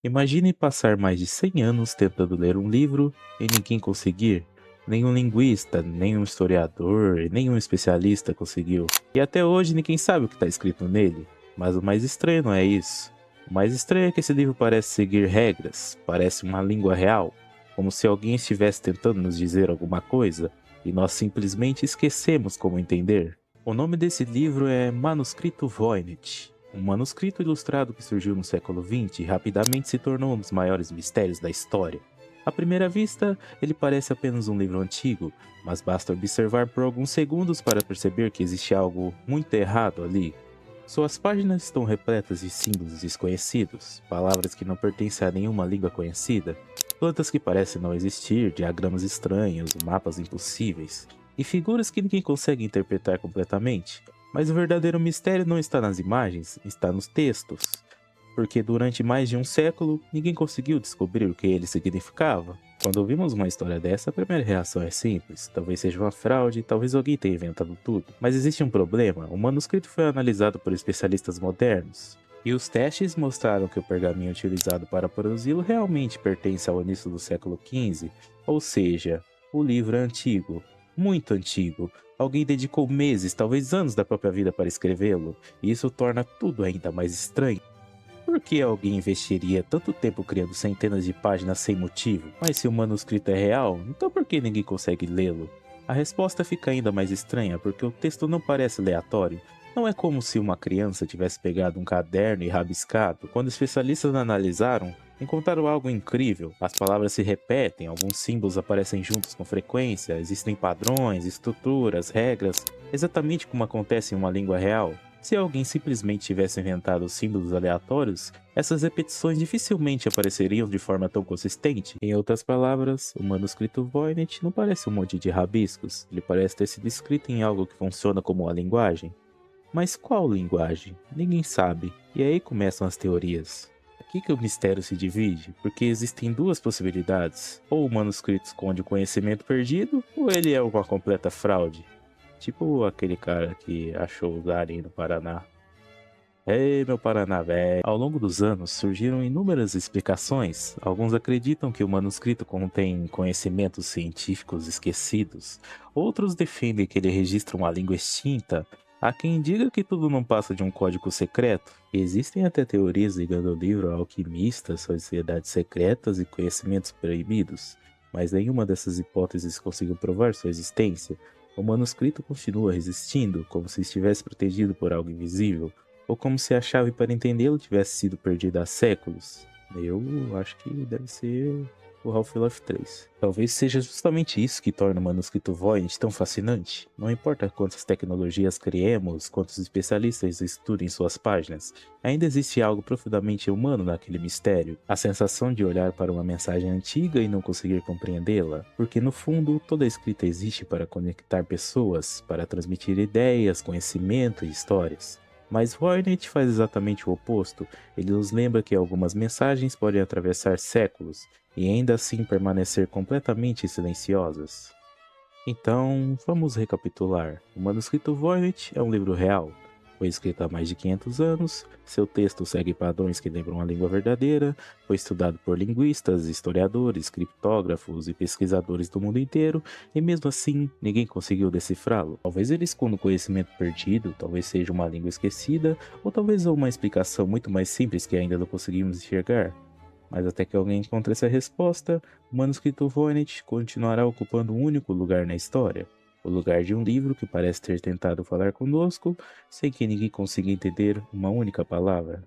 Imagine passar mais de 100 anos tentando ler um livro e ninguém conseguir. Nenhum linguista, nenhum historiador e nenhum especialista conseguiu. E até hoje ninguém sabe o que está escrito nele. Mas o mais estranho não é isso. O mais estranho é que esse livro parece seguir regras, parece uma língua real, como se alguém estivesse tentando nos dizer alguma coisa e nós simplesmente esquecemos como entender. O nome desse livro é Manuscrito Voynich, um manuscrito ilustrado que surgiu no século XX e rapidamente se tornou um dos maiores mistérios da história. À primeira vista, ele parece apenas um livro antigo, mas basta observar por alguns segundos para perceber que existe algo muito errado ali. Suas páginas estão repletas de símbolos desconhecidos, palavras que não pertencem a nenhuma língua conhecida, plantas que parecem não existir, diagramas estranhos, mapas impossíveis, e figuras que ninguém consegue interpretar completamente. Mas o verdadeiro mistério não está nas imagens, está nos textos, porque durante mais de um século ninguém conseguiu descobrir o que ele significava. Quando ouvimos uma história dessa, a primeira reação é simples, talvez seja uma fraude, talvez alguém tenha inventado tudo. Mas existe um problema, o manuscrito foi analisado por especialistas modernos, e os testes mostraram que o pergaminho utilizado para produzi-lo realmente pertence ao início do século XV, ou seja, o livro é antigo, muito antigo. Alguém dedicou meses, talvez anos da própria vida para escrevê-lo, e isso torna tudo ainda mais estranho. Por que alguém investiria tanto tempo criando centenas de páginas sem motivo? Mas se o manuscrito é real, então por que ninguém consegue lê-lo? A resposta fica ainda mais estranha porque o texto não parece aleatório. Não é como se uma criança tivesse pegado um caderno e rabiscado. Quando especialistas analisaram, encontraram algo incrível. As palavras se repetem, alguns símbolos aparecem juntos com frequência, existem padrões, estruturas, regras, exatamente como acontece em uma língua real. Se alguém simplesmente tivesse inventado símbolos aleatórios, essas repetições dificilmente apareceriam de forma tão consistente. Em outras palavras, o manuscrito Voynich não parece um monte de rabiscos, ele parece ter sido escrito em algo que funciona como uma linguagem. Mas qual linguagem? Ninguém sabe, e aí começam as teorias. Aqui que o mistério se divide, porque existem duas possibilidades: ou o manuscrito esconde o conhecimento perdido, ou ele é uma completa fraude. Tipo aquele cara que achou o Gari no Paraná. Ei, meu Paraná velho! Ao longo dos anos surgiram inúmeras explicações. Alguns acreditam que o manuscrito contém conhecimentos científicos esquecidos. Outros defendem que ele registra uma língua extinta. Há quem diga que tudo não passa de um código secreto. Existem até teorias ligando o livro a alquimistas, sociedades secretas e conhecimentos proibidos. Mas nenhuma dessas hipóteses conseguiu provar sua existência. O manuscrito continua resistindo, como se estivesse protegido por algo invisível, ou como se a chave para entendê-lo tivesse sido perdida há séculos. Eu acho que deve ser o Half-Life 3. Talvez seja justamente isso que torna o manuscrito Voynich tão fascinante. Não importa quantas tecnologias criemos, quantos especialistas estudem suas páginas, ainda existe algo profundamente humano naquele mistério. A sensação de olhar para uma mensagem antiga e não conseguir compreendê-la. Porque no fundo, toda a escrita existe para conectar pessoas, para transmitir ideias, conhecimento e histórias. Mas Voynich faz exatamente o oposto. Ele nos lembra que algumas mensagens podem atravessar séculos e ainda assim permanecer completamente silenciosas. Então, vamos recapitular. O manuscrito Voynich é um livro real. Foi escrito há mais de 500 anos, seu texto segue padrões que lembram a língua verdadeira, foi estudado por linguistas, historiadores, criptógrafos e pesquisadores do mundo inteiro, e mesmo assim, ninguém conseguiu decifrá-lo. Talvez ele esconda um conhecimento perdido, talvez seja uma língua esquecida, ou talvez uma explicação muito mais simples que ainda não conseguimos enxergar. Mas até que alguém encontre essa resposta, o manuscrito Voynich continuará ocupando um único lugar na história. O lugar de um livro que parece ter tentado falar conosco, sem que ninguém consiga entender uma única palavra.